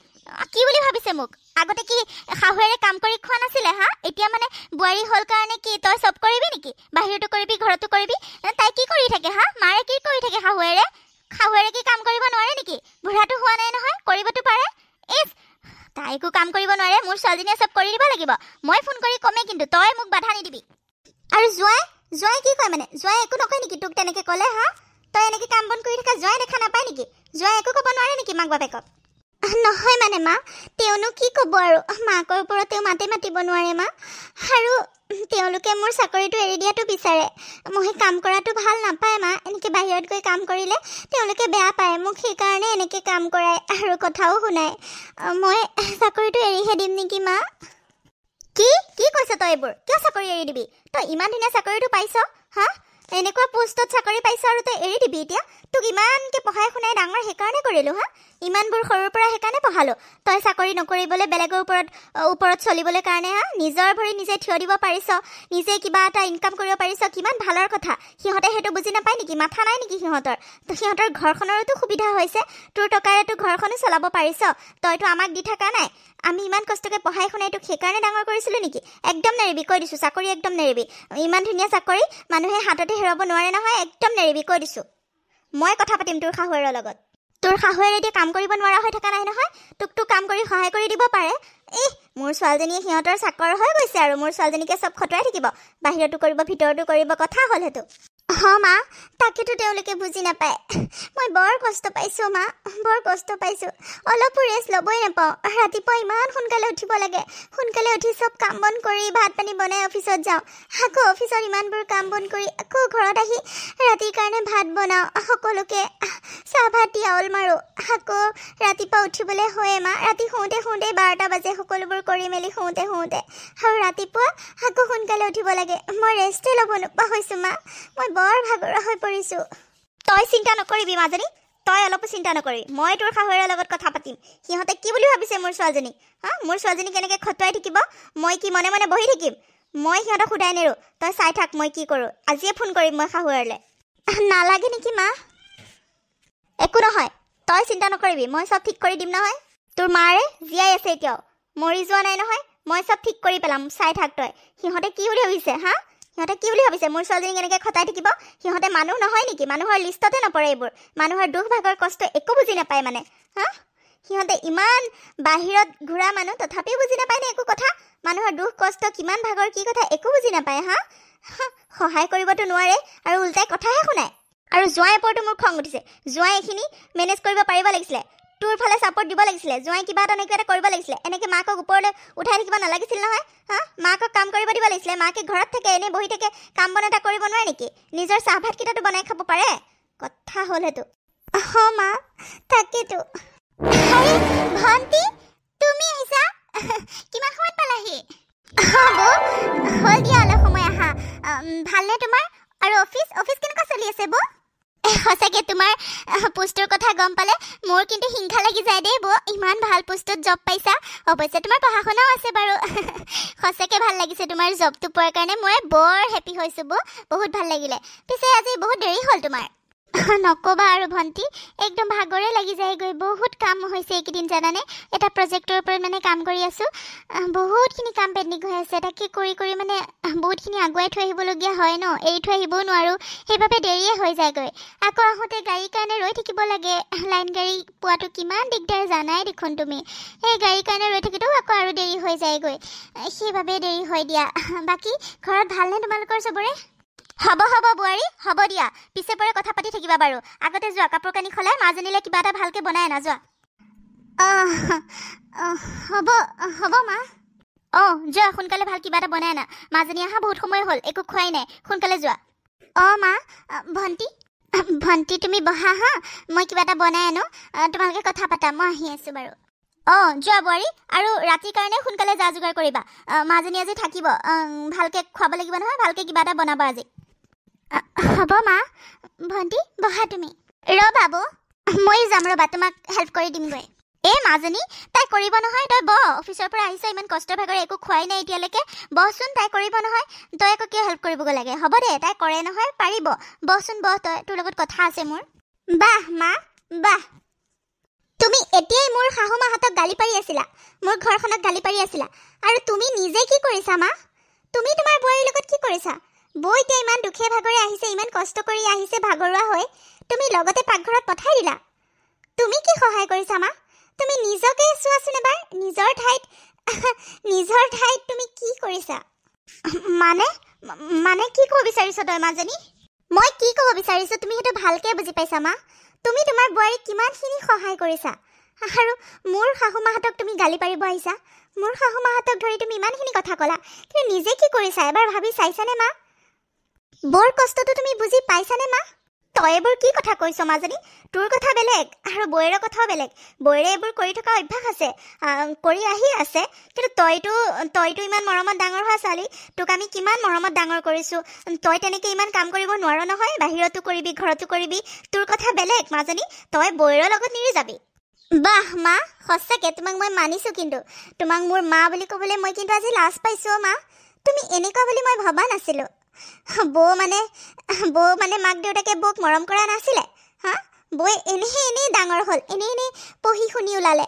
কি বুলি ভাবিছে মোক আগতে কি শাহুৱেৰে কাম কৰি খোৱা নাছিলে হা এতিয়া মানে বোৱাৰী হ'ল কাৰণে কি তই চব কৰিবি নেকি বাহিৰতো কৰিবি ঘৰতো কৰিবি তাই কি কৰি থাকে হা মাৰে কি কৰি থাকে শাহুৱেৰে কি কাম কৰিব নোৱাৰে নেকি বুঢ়াটো হোৱা নাই নহয় কৰিবতো পাৰে তাই একো কাম কৰিব নোৱাৰে মোৰ ছোৱালীজনীয়ে চব কৰি দিব লাগিব মই ফোন কৰি কমেই কিন্তু তই মোক বাধা নিদিবি আৰু জোৱাই কি কয় মানে জোৱাই একো নকয় নেকি তোক তেনেকৈ ক'লে হা তই এনেকৈ কাম বন কৰি থকা জোৱাই দেখা নাপায় নেকি জোৱাই একো ক'ব নোৱাৰে নেকি মাক বাপেকক নহয় মানে মা তেওঁনো কি ক'ব আৰু মাকৰ ওপৰত তেওঁ মাতিব নোৱাৰে মা আৰু তেওঁলোকে মোৰ চাকৰিটো এৰি দিয়াটো বিচাৰে মই কাম কৰাটো ভাল নাপায় মা এনেকৈ বাহিৰত গৈ কাম কৰিলে তেওঁলোকে বেয়া পায় মোক সেইকাৰণে এনেকৈ কাম কৰায় আৰু কথাও শুনায় মই চাকৰিটো এৰিহে দিম নেকি মা কি কৈছ তই এইবোৰ কিয় চাকৰি এৰি দিবি তই ইমান ধুনীয়া চাকৰিটো পাইছ হা এনেকুৱা পোষ্টত চাকৰি পাইছ আৰু তই এৰি দিবি এতিয়া তোক ইমানকৈ পঢ়াই শুনাই ডাঙৰ সেইকাৰণে কৰিলোঁ হা ইমানবোৰ সৰুৰ পৰা সেইকাৰণে পঢ়ালোঁ তই চাকৰি নকৰিবলৈ বেলেগৰ ওপৰত চলিবলৈ কাৰণে হা নিজৰ ভৰিত নিজে থিয় দিব পাৰিছ নিজে কিবা এটা ইনকাম কৰিব পাৰিছ কিমান ভালৰ কথা সিহঁতে সেইটো বুজি নাপায় নেকি মাথা নাই নেকি সিহঁতৰ ঘৰখনৰোতো সুবিধা হৈছে তোৰ টকাৰেতো ঘৰখনো চলাব পাৰিছ তইতো আমাক দি থকা নাই আমি ইমান কষ্টকৈ পঢ়াই শুনাই তোক সেইকাৰণে ডাঙৰ কৰিছিলোঁ নেকি একদম নেৰিবি কৈ দিছোঁ চাকৰি একদম নেৰিবি ইমান ধুনীয়া চাকৰি মানুহে হাততে হেৰাব নোৱাৰে নহয় একদম নেৰিবি কৈ দিছোঁ মই কথা পাতিম তোৰ শাহুৱেৰৰ লগত তোৰ শাহুৱেৰে এতিয়া কাম কৰিব নোৱাৰা হৈ থকা নাই নহয় তোক কাম কৰি সহায় কৰি দিব পাৰে মোৰ ছোৱালীজনীয়ে সিহঁতৰ চাকৰ হৈ গৈছে আৰু মোৰ ছোৱালীজনীকে চব খটুৱাই থাকিব বাহিৰতো কৰিব ভিতৰতো কৰিব কথা হ'ল সেইটো মা তাকেতো তেওঁলোকে বুজি নাপায় মই বৰ কষ্ট পাইছোঁ মা বৰ কষ্ট পাইছোঁ অলপো ৰেষ্ট ল'বই নাপাওঁ ৰাতিপুৱা ইমান সোনকালে উঠিব লাগে সোনকালে উঠি চব কাম বন কৰি ভাত পানী বনাই অফিচত যাওঁ আকৌ অফিচত ইমানবোৰ কাম বন কৰি আকৌ ঘৰত আহি ৰাতিৰ কাৰণে ভাত বনাওঁ সকলোকে চাহ ভাত দি আউল মাৰোঁ আকৌ ৰাতিপুৱা উঠিবলৈ হয়ে মা ৰাতি শুওঁতে 12টা বাজে সকলোবোৰ কৰি মেলি শুওঁতে আৰু ৰাতিপুৱা আকৌ সোনকালে উঠিব লাগে মই ৰেষ্টেই ল'ব নোপোৱা হৈছোঁ মা মই বৰ ভাগৰুৱা হৈ পৰিছোঁ তই চিন্তা নকৰিবি মাজনী তই অলপো চিন্তা নকৰিবি মই তোৰ শাহুৱেৰৰ লগত কথা পাতিম সিহঁতে কি বুলি ভাবিছে মোৰ ছোৱালীজনী মোৰ ছোৱালীজনী কেনেকৈ খটুৱাই থাকিব মই কি মনে মনে বহি থাকিম মই সিহঁতক সোধাই নেৰোঁ তই চাই থাক মই কি কৰোঁ আজিয়ে ফোন কৰিম মই শাহুৱেৰলৈ নালাগে নেকি মা একো নহয় তই চিন্তা নকৰিবি মই চব ঠিক কৰি দিম নহয় তোৰ মাৰে জীয়াই আছে এতিয়াও মৰি যোৱা নাই নহয় মই চব ঠিক কৰি পেলাম চাই থাক তই সিহঁতে কি বুলি ভাবিছে সিহঁতে কি বুলি ভাবিছে মোৰ ছোৱালীজনী কেনেকৈ খটাই থাকিব সিহঁতে মানুহ নহয় নেকি মানুহৰ লিষ্টতে নপৰে এইবোৰ মানুহৰ দুখ ভাগৰ কষ্ট একো বুজি নাপায় মানে সিহঁতে ইমান বাহিৰত ঘূৰা মানুহ তথাপিও বুজি নাপায় নে একো কথা মানুহৰ দুখ কষ্ট কিমান ভাগৰ কি কথা একো বুজি নাপায় সহায় কৰিবতো নোৱাৰে আৰু উল্টাই কথাহে শুনায় আৰু জোঁৱাই ওপৰতো মোৰ খং উঠিছে জোঁৱাই এইখিনি মেনেজ কৰিব পাৰিব লাগিছিলে তোৰ ফালে ছাপোৰ্ট দিব লাগিছিলে জোঁৱাই কিবা এটা কৰিব লাগিছিলে এনেকৈ মাকক ওপৰলৈ উঠাই থাকিব নালাগিছিল নহয় মাকক কাম কৰিব দিব লাগিছিলে মাকে ঘৰত থাকে এনেই বহি থাকে কাম বন এটা কৰিব নোৱাৰে নেকি নিজৰ চাহ ভাতকেইটাতো বনাই খাব পাৰে কথা হ'ল সেইটো মা তাকেতো ভণ্টি তুমি আহিছা কিমান সময়ত পালাহি হ'ল দিয়া অলপ সময় আহা ভালনে তোমাৰ আৰু অফিচ কেনেকুৱা চলি আছে বৌ সঁচাকে তোমাৰ পোষ্টৰ কথা গম পালে মোৰ কিন্তু হিংসা লাগি যায় দেই বৌ ইমান ভাল পোষ্টত জব পাইছা অৱশ্যে তোমাৰ পঢ়া শুনাও আছে বাৰু সঁচাকে ভাল লাগিছে তোমাৰ জবটো পোৱাৰ কাৰণে মই বৰ হেপী হৈছোঁ বৌ বহুত ভাল লাগিলে পিছে আজি বহুত দেৰি হ'ল তোমাৰ নকবা আৰু ভণ্টি একদম ভাগৰে লাগি যায়গৈ বহুত কাম হৈছে এইকেইদিন জানানে এটা প্ৰজেক্টৰ ওপৰত মানে কাম কৰি আছোঁ বহুতখিনি কাম পেণ্ডিং হৈ আছে তাকে কৰি মানে বহুতখিনি আগুৱাই থৈ আহিবলগীয়া হয় ন এৰি থৈ আহিবও নোৱাৰোঁ সেইবাবে দেৰিয়ে হৈ যায়গৈ আকৌ আহোঁতে গাড়ীৰ কাৰণে ৰৈ থাকিব লাগে লাইন গাড়ী পোৱাটো কিমান দিগদাৰ জানাই দেখোন তুমি সেই গাড়ীৰ কাৰণে ৰৈ থাকিলেও আকৌ আৰু দেৰি হৈ যায়গৈ সেইবাবে দেৰি হয় দিয়া বাকী ঘৰত ভালনে তোমালোকৰ চবৰে হ'ব বোৱাৰী হ'ব দিয়া পিছে পৰে কথা পাতি থাকিবা বাৰু আগতে যোৱা কাপোৰ কানি সলাই মাজনীলে কিবা এটা ভালকৈ বনাই আনা যোৱা হ'ব মা যোৱা সোনকালে ভাল কিবা এটা বনাই আনা মাজনী অহা বহুত সময় হ'ল একো খোৱাই নাই সোনকালে যোৱা মা ভণ্টি তুমি বহা হা মই কিবা এটা বনাই আনো তোমালোকে কথা পাতা মই আহি আছোঁ বাৰু যোৱা বোৱাৰী আৰু ৰাতিৰ কাৰণে সোনকালে যা যোগাৰ কৰিবা মাজনী আজি থাকিব ভালকৈ খুৱাব লাগিব নহয় ভালকৈ কিবা এটা বনাবা আজি হ'ব মা ভণ্টি বহা তুমি ৰ'বা বৌ ময়ো যাম ৰ'বা তোমাক হেল্প কৰি দিমগৈ মাজনী তাই কৰিব নহয় তই বহ অফিচৰ পৰা আহিছ ইমান কষ্ট ভাগৰে একো খোৱাই নাই এতিয়ালৈকে বহচোন তাই কৰিব নহয় তই আকৌ কিয় হেল্প কৰিবগৈ লাগে হ'ব দে তাই কৰে নহয় পাৰিব বহচোন বহ তই তোৰ লগত কথা আছে মোৰ বাহ মা বাহ তুমি এতিয়াই মোৰ শাহু মাহঁতক গালি পাৰি আছিলা মোৰ ঘৰখনক গালি পাৰি আছিলা আৰু তুমি নিজে কি কৰিছা মা তুমি তোমাৰ বোৱাৰীৰ লগত কি কৰিছা বৌ এতিয়া ইমান দুখে ভাগৰে আহিছে ইমান কষ্ট কৰি আহিছে ভাগৰুৱা হৈ তুমি লগতে পাকঘৰত পঠাই দিলা তুমি কি সহায় কৰিছা মা তুমি নিজকে চোৱাচোন এবাৰ নিজৰ ঠাইত তুমি কি কৰিছা মানে কি ক'ব বিচাৰিছ তই মাজনী মই কি ক'ব বিচাৰিছোঁ তুমি সেইটো ভালকৈ বুজি পাইছা মা তুমি তোমাৰ বোৱাৰীক কিমানখিনি সহায় কৰিছা আৰু মোৰ শাহু মাহঁতক তুমি গালি পাৰিব আহিছা মোৰ শাহু মাহঁতক ধৰি তুমি ইমানখিনি কথা ক'লা কিন্তু নিজে কি কৰিছা এবাৰ ভাবি চাইছানে মা বৰ কষ্টটো তুমি বুজি পাইছানে মা তই এইবোৰ কি কথা কৈছ মাজনী তোৰ কথা বেলেগ আৰু বৌয়েৰৰ কথাও বেলেগ বৌয়েৰে এইবোৰ কৰি থকা অভ্যাস আছে কৰি আহি আছে কিন্তু তইতো ইমান মৰমত ডাঙৰ হোৱা ছোৱালী তোক আমি কিমান মৰমত ডাঙৰ কৰিছোঁ তই তেনেকৈ ইমান কাম কৰিব নোৱাৰ নহয় বাহিৰতো কৰিবি ঘৰতো কৰিবি তোৰ কথা বেলেগ মাজনী তই বৌয়েৰৰ লগত নিৰি যাবি বাহ মা সঁচাকৈ তোমাক মই মানিছোঁ কিন্তু তোমাক মোৰ মা বুলি ক'বলৈ মই কিন্তু আজি লাজ পাইছোঁ মা তুমি এনেকুৱা বুলি মই ভবা নাছিলোঁ বৌ মানে মাক দেউতাকে বৌক মৰম কৰা নাছিলে বৌয়ে এনেই ডাঙৰ হ'ল এনেই পঢ়ি শুনি ওলালে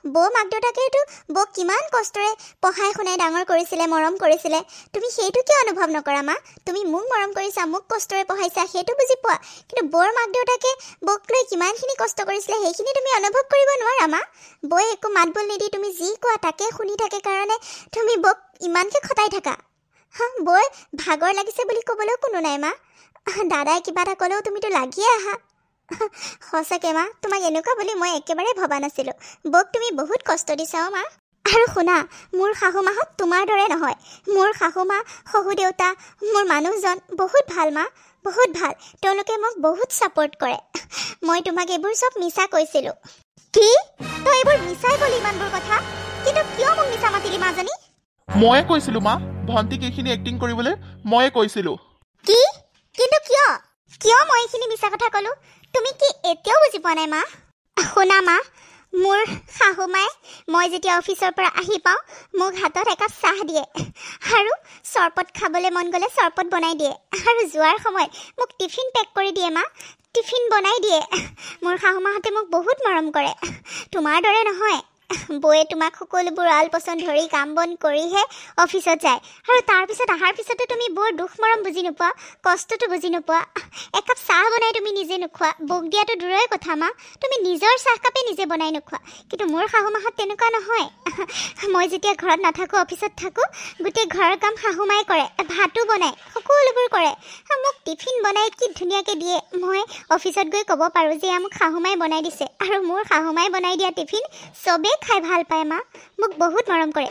বৌ মাক দেউতাকেতো বৌক কিমান কষ্টৰে পঢ়াই শুনাই ডাঙৰ কৰিছিলে মৰম কৰিছিলে তুমি সেইটো কিয় অনুভৱ নকৰা মা তুমি মোক মৰম কৰিছা মোক কষ্টৰে পঢ়াইছা সেইটো বুজি পোৱা কিন্তু বৌৰ মাক দেউতাকে বৌক লৈ কিমানখিনি কষ্ট কৰিছিলে সেইখিনি তুমি অনুভৱ কৰিব নোৱাৰা মা বৌয়ে একো মাত বোল নিদি তুমি যি কোৱা তাকে শুনি থাকে কাৰণে তুমি বৌক ইমানকৈ খটাই থাকা বৌৰ ভাগৰ লাগিছে বুলি ক'বলৈও কোনো নাই মা দাদাই কিবা এটা ক'লেও তুমিতো লাগিয়ে আহা সঁচাকৈ মা তোমাক এনেকুৱা বুলি মই একেবাৰে ভবা নাছিলোঁ বৌক তুমি বহুত কষ্ট দিছা মা আৰু শুনা মোৰ শাহু মাহঁত তোমাৰ দৰে নহয় মোৰ শাহু মা শহু দেউতা মোৰ মানুহজন বহুত ভাল মা বহুত ভাল তেওঁলোকে মোক বহুত ছাপোৰ্ট কৰে মই তোমাক এইবোৰ চব মিছা কৈছিলোঁ কি তই এইবোৰ মিছাই ক'লি ইমানবোৰ কথা কিন্তু কিয় মোক মিছা মাতিলি মাজনী ময়ে কৈছিলোঁ মা ভণ্টিক এইখিনি এক্টিং কৰিবলৈ ময়ে কৈছিলোঁ কি কিন্তু কিয় মই এইখিনি মিছা কথা ক'লোঁ তুমি কি এতিয়াও বুজি পোৱা নাই মা শুনা মা মোৰ শাহু মায়ে মই যেতিয়া অফিচৰ পৰা আহি পাওঁ মোক হাতত একাপ চাহ দিয়ে আৰু চৰবত খাবলৈ মন গ'লে চৰবত বনাই দিয়ে আৰু যোৱাৰ সময়ত মোক টিফিন পেক কৰি দিয়ে মা টিফিন বনাই দিয়ে মোৰ শাহু মাহঁতে মোক বহুত মৰম কৰে তোমাৰ দৰে নহয় বৌয়ে তোমাক সকলোবোৰ আল পচন্দ ধৰি কাম বন কৰিহে অফিচত যায় আৰু তাৰপিছত অহাৰ পিছতো তুমি বৰ দুখ মৰম বুজি নোপোৱা কষ্টটো বুজি নোপোৱা একাপ চাহ বনাই তুমি নিজে নোখোৱা বৌক দিয়াটো দূৰৰে কথা মা তুমি নিজৰ চাহকাপে নিজে বনাই নোখোৱা কিন্তু মোৰ শাহু মাহঁত তেনেকুৱা নহয় মই যেতিয়া ঘৰত নাথাকোঁ অফিচত থাকোঁ গোটেই ঘৰৰ কাম শাহু মায়ে কৰে ভাতো বনায় সকলোবোৰ কৰে মোক টিফিন বনাই কি ধুনীয়াকৈ দিয়ে মই অফিচত গৈ ক'ব পাৰোঁ যে মোক শাহু মায়ে বনাই দিছে আৰু মোৰ শাহু মায়ে বনাই দিয়া টিফিন চবেই খাই ভাল পায় মা মোক বহুত মৰম কৰে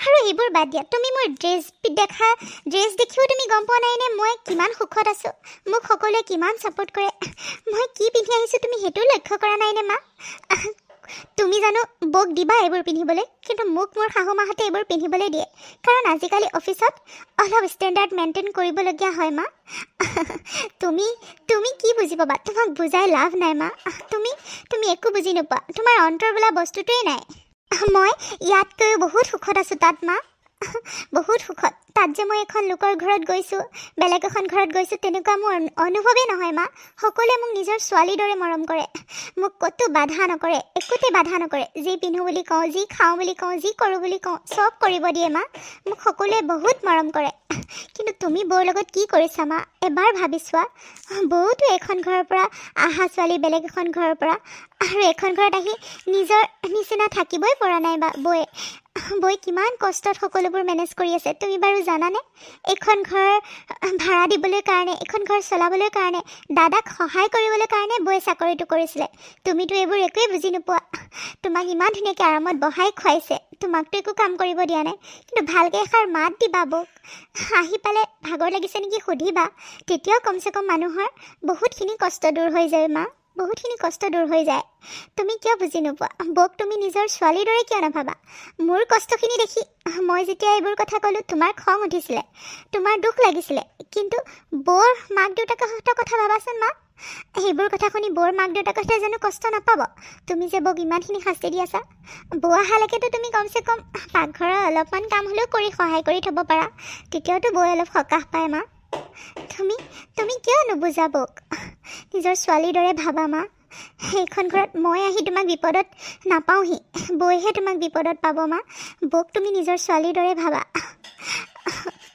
আৰু এইবোৰ বাদ দিয়া তুমি মোৰ ড্ৰেছ দেখিও তুমি গম পোৱা নাইনে মই কিমান সুখত আছোঁ মোক সকলোৱে কিমান ছাপোৰ্ট কৰে মই কি পিন্ধি আহিছোঁ তুমি সেইটো লক্ষ্য কৰা নাইনে মা তুমি জানো বৌক দিবা এইবোৰ পিন্ধিবলৈ, কিন্তু মোক মোৰ শাহু মাহঁতে এইবোৰ পিন্ধিবলৈ দিয়ে, কাৰণ আজিকালি অফিচত অলপ ষ্টেণ্ডাৰ্ড মেইনটেইন কৰিবলগীয়া হয় মা। তুমি তুমি কি বুজি পাবা, তোমাক বুজাই লাভ নাই মা। তুমি একো বুজি নোপোৱা, তোমাৰ অন্তৰ বোলা বস্তুটোৱেই নাই। মই ইয়াতকৈও বহুত সুখত আছোঁ তাত মা, বহুত সুখত। তাত যে মই এখন লোকৰ ঘৰত গৈছোঁ, বেলেগ এখন ঘৰত গৈছোঁ, তেনেকুৱা মোৰ অনুভৱেই নহয় মা। সকলোৱে মোক নিজৰ ছোৱালীৰ দৰে মৰম কৰে, মোক ক'তো বাধা নকৰে, একোতে বাধা নকৰে। যি পিন্ধোঁ বুলি কওঁ, যি খাওঁ বুলি কওঁ, যি কৰোঁ বুলি কওঁ, চব কৰিব দিয়ে মা। মোক সকলোৱে বহুত মৰম কৰে। কিন্তু তুমি বৌৰ লগত কি কৰিছা মা, এবাৰ ভাবি চোৱা। বৌতো এখন ঘৰৰ পৰা আহা ছোৱালী, বেলেগ এখন ঘৰৰ পৰা, আৰু এখন ঘৰত আহি নিজৰ নিচিনা থাকিবই পৰা নাই বা বৌয়ে কিমান কষ্টত সকলোবোৰ মেনেজ কৰি আছে তুমি বাৰু জানানে? এখন ঘৰ ভাড়া দিবলৈ কাৰণে, এখন ঘৰ চলাবলৈ কাৰণে, দাদাক সহায় কৰিবলৈ কাৰণে বৌয়ে চাকৰিটো কৰিছিলে। তুমিতো এইবোৰ একোৱেই বুজি নোপোৱা। তোমাক ইমান ধুনীয়াকৈ আৰামত বহাই খুৱাইছে, তোমাকতো একো কাম কৰিব দিয়া নাই, কিন্তু ভালকৈ এষাৰ মাত দিবা বৌক। আহি পালে ভাগৰ লাগিছে নেকি সুধিবা, তেতিয়াও কমচে কম মানুহৰ বহুতখিনি কষ্ট দূৰ হৈ যায় মা, বহুতখিনি কষ্ট দূৰ হৈ যায়। তুমি কিয় বুজি নোপোৱা? বৌক তুমি নিজৰ ছোৱালীৰ দৰে কিয় নাভাবা? মোৰ কষ্টখিনি দেখি মই যেতিয়া এইবোৰ কথা ক'লোঁ তোমাৰ খং উঠিছিলে, তোমাৰ দুখ লাগিছিলে, কিন্তু বৌৰ মাক দেউতাকৰ কথা ভাবাচোন মা। সেইবোৰ কথা শুনি বৌৰ মাক দেউতাকহঁতে জানো কষ্ট নাপাব? তুমি যে বৌক ইমানখিনি শাস্তি দি আছা, বৌ অহালৈকেতো তুমি কমচে কম পাকঘৰৰ অলপমান কাম হ'লেও কৰি সহায় কৰি থ'ব পাৰা, তেতিয়াওতো বৌয়ে অলপ সকাহ পায় মা। তুমি কিয় নুবুজা বৌক? নিজৰ ছোৱালীৰ দৰে ভাবা মা। সেইখন ঘৰত মই আহি তোমাক বিপদত নাপাওঁহি, বৌয়েহে তোমাক বিপদত পাব মা। বৌক তুমি নিজৰ ছোৱালীৰ দৰে ভাবা।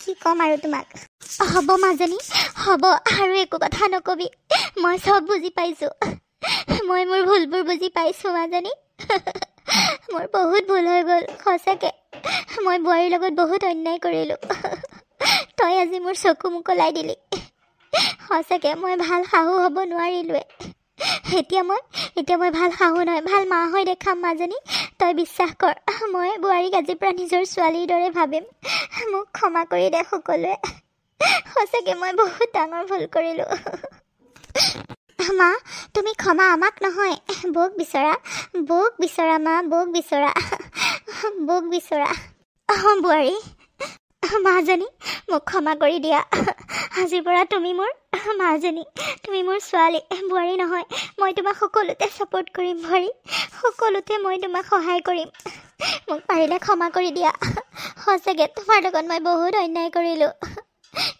কি ক'ম আৰু তোমাক? হ'ব মাজনী, হ'ব, আৰু একো কথা নকবি, মই চব বুজি পাইছোঁ। মই মোৰ ভুলবোৰ বুজি পাইছোঁ মাজনী। মোৰ বহুত ভুল হৈ গ'ল সঁচাকৈ। মই বোৱাৰীৰ লগত বহুত অন্যায় কৰিলোঁ, তই আজি মোৰ চকু মোকলাই দিলি। সঁচাকৈ মই ভাল শাহু হ'ব নোৱাৰিলোৱে। এতিয়া মই ভাল শাহু নহয়, ভাল মা হৈ দেখাম মাজনী, তই বিশ্বাস কৰ। মই বোৱাৰীক আজিৰ পৰা নিজৰ ছোৱালীৰ দৰে ভাবিম। মোক ক্ষমা কৰি দে সকলোৱে, সঁচাকৈ মই বহুত ডাঙৰ ভুল কৰিলোঁ। মা তুমি ক্ষমা আমাক নহয়, বৌক বিচৰা, বৌক বিচৰা মা, বৌক বিচৰা, বৌক বিচৰা। বোৱাৰী মাজনী, মোক ক্ষমা কৰি দিয়া। আজিৰ পৰা তুমি মোৰ মাজনী, তুমি মোৰ ছোৱালী, বোৱাৰী নহয়। মই তোমাক সকলোতে ছাপোৰ্ট কৰিম বোৱাৰী, সকলোতে মই তোমাক সহায় কৰিম। মোক পাৰিলে ক্ষমা কৰি দিয়া। সঁচাকৈ তোমাৰ লগত মই বহুত অন্যায় কৰিলোঁ।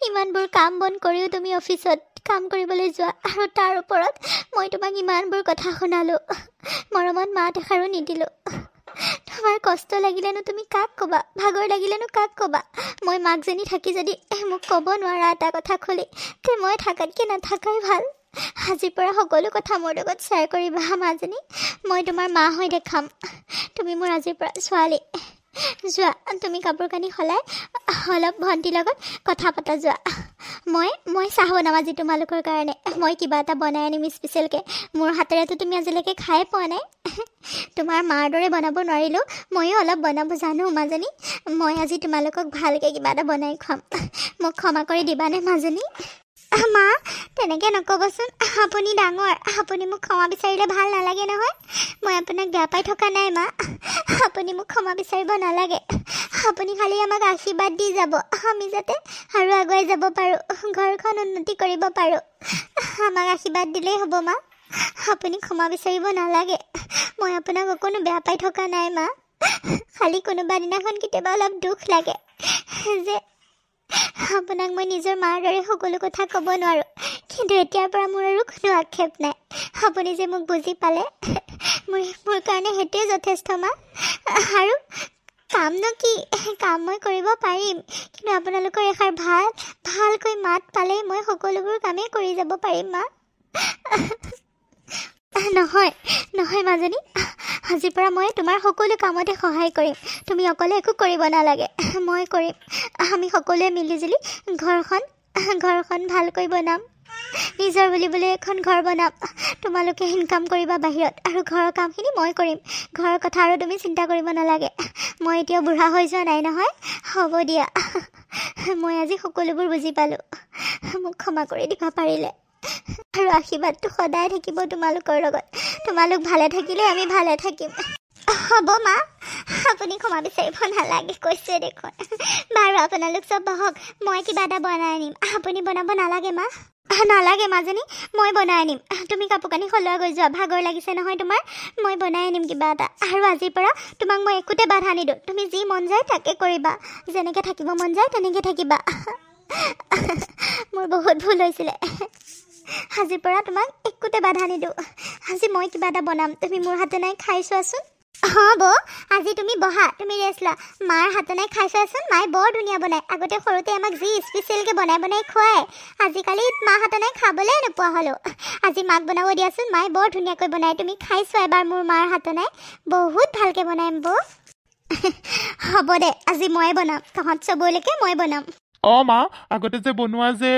ইমানবোৰ কাম বন কৰিও তুমি অফিচত কাম কৰিবলৈ যোৱা, আৰু তাৰ ওপৰত মই তোমাক ইমানবোৰ কথা শুনালোঁ, মৰমত মাত এষাৰো নিদিলোঁ। তোমাৰ কষ্ট লাগিলেনো তুমি কাক ক'বা, ভাগৰ লাগিলেনো কাক ক'বা? মই মাকজনী থাকি যদি মোক ক'ব নোৱাৰা এটা কথা খুলি, তে মই থাকাতকৈ নাথাকাই ভাল। আজিৰ পৰা সকলো কথা মোৰ লগত শ্বেয়াৰ কৰিবা মাজনী, মই তোমাৰ মা হৈ দেখাম। তুমি মোৰ আজিৰ পৰা ছোৱালী। যোৱা, তুমি কাপোৰ কানি সলাই অলপ ভণ্টিৰ লগত কথা পতা যোৱা। মই চাহ বনাম আজি তোমালোকৰ কাৰণে। মই কিবা এটা বনাই আনিম স্পেচিয়েলকৈ। মোৰ হাতেৰেতো তুমি আজিলৈকে খাই পোৱা নাই। তোমাৰ মাৰ দৰে বনাব নোৱাৰিলেও ময়ো অলপ বনাব জানো মাজনী। মই আজি তোমালোকক ভালকৈ কিবা এটা বনাই খুৱাম। মোক ক্ষমা কৰি দিবানে মাজনী? মা তেনেকৈ নক'বচোন, আপুনি ডাঙৰ, আপুনি মোক ক্ষমা বিচাৰিলে ভাল নালাগে নহয়। মই আপোনাক বেয়া পাই থকা নাই মা, আপুনি মোক ক্ষমা বিচাৰিব নালাগে। আপুনি খালি আমাক আশীৰ্বাদ দি যাব, আমি যাতে আৰু আগুৱাই যাব পাৰোঁ, ঘৰখন উন্নতি কৰিব পাৰোঁ। আমাক আশীৰ্বাদ দিলেই হ'ব মা, আপুনি ক্ষমা বিচাৰিব নালাগে। মই আপোনাক অকণো বেয়া পাই থকা নাই মা, খালি কোনোবা দিনাখন কেতিয়াবা অলপ দুখ লাগে যে আপোনাক মই নিজৰ মাৰ দৰে সকলো কথা ক'ব নোৱাৰোঁ। কিন্তু এতিয়াৰ পৰা মোৰ আৰু কোনো আক্ষেপ নাই। আপুনি যে মোক বুজি পালে, মোৰ কাৰণে সেইটোৱে যথেষ্ট মা। আৰু কামনো কি, কাম মই কৰিব পাৰিম, কিন্তু আপোনালোকৰ এষাৰ ভালকৈ মাত পালেই মই সকলোবোৰ কামেই কৰি যাব পাৰিম মা। নহয় মাজনী, আজিৰ পৰা মই তোমাৰ সকলো কামতে সহায় কৰিম। তুমি অকলে একো কৰিব নালাগে, মই কৰিম। আমি সকলোৱে মিলিজুলি ঘৰখন ভালকৈ বনাম। নিজৰ বুলিবলৈ এখন ঘৰ বনাম। তোমালোকে ইনকাম কৰিবা বাহিৰত, আৰু ঘৰৰ কামখিনি মই কৰিম। ঘৰৰ কথা আৰু তুমি চিন্তা কৰিব নালাগে। মই এতিয়াও বুঢ়া হৈ যোৱা নাই নহয়। হ'ব দিয়া, মই আজি সকলোবোৰ বুজি পালোঁ। মোক ক্ষমা কৰি দিবা পাৰিলে। আৰু আশীৰ্বাদটো সদায় থাকিব তোমালোকৰ লগত। তোমালোক ভালে থাকিলে আমি ভালে থাকিম। হ'ব মা, আপুনি ক্ষমা বিচাৰিব নালাগে, কৈছে দেখোন। বাৰু আপোনালোক চব বহক, মই কিবা এটা বনাই আনিম। আপুনি বনাব নালাগে মা। নালাগে মাজনী, মই বনাই আনিম। তুমি কাপোৰ কানি সলোৱা গৈ যোৱা, ভাগৰ লাগিছে নহয় তোমাৰ। মই বনাই আনিম কিবা এটা। আৰু আজিৰ পৰা তোমাক মই একোতে বাধা নিদিওঁ। তুমি যি মন যায় তাকে কৰিবা, যেনেকৈ থাকিব মন যায় তেনেকৈ থাকিবা। মোৰ বহুত ভুল হৈছিলে। আজিৰ পৰা তোমাক একোতে বাধা নিদিওঁ। আজি মই কিবা এটা বনাম, তুমি মোৰ হাতে নাই খাই চোৱাচোন। হ'ব, আজি তুমি বহা, তুমি ৰেষ্ট লোৱা। মাৰ হাতে নাই খাই চোৱাচোন, মায়ে বৰ ধুনীয়া বনায়। আগতে সৰুতে আমাক যি স্পেচিয়েলকৈ বনাই বনাই খুৱায়, আজিকালি মা হাতে নাই খাবলৈ নোপোৱা হ'লো। আজি মাক বনাব দিয়াচোন, মায়ে বৰ ধুনীয়াকৈ বনায়। তুমি খাই চোৱা এবাৰ মোৰ মাৰ হাতে নাই, বহুত ভালকৈ বনাই বৌ। হ'ব দে, আজি ময়ে বনাম, তহঁত চবলৈকে মই বনাম। অঁ মা, আগতে যে বনোৱা যে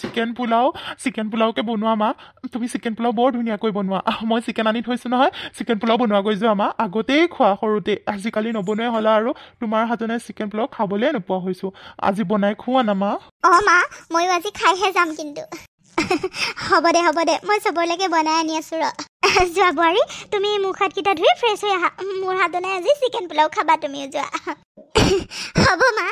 চিকেন পোলাওকে বনোৱা মা, তুমি চিকেন পোলাও বৰ ধুনীয়াকৈ বনোৱা। মই চিকেন আনি থৈছোঁ নহয়, চিকেন পোলাও বনোৱা গৈ যোৱা মা। আগতেই খোৱা সৰুতে, আজিকালি নবনোৱাই হ'লা আৰু তোমাৰ হাতনে চিকেন পোলাও খাবলৈ নোপোৱা হৈছোঁ। আজি বনাই খোৱা না মা। অঁ মা, ময়ো আজি খাইহে যাম কিন্তু। হ'ব দে, মই চবলৈকে বনাই আনি আছোঁ ৰ। যোৱা বোৱাৰী, তুমি মুখ হাতকেইটা ধুই ফ্ৰেছ হৈ আহা। মোৰ হাতনে আজি চিকেন পোলাও খাবা তুমিও, যোৱা। হ'ব মা।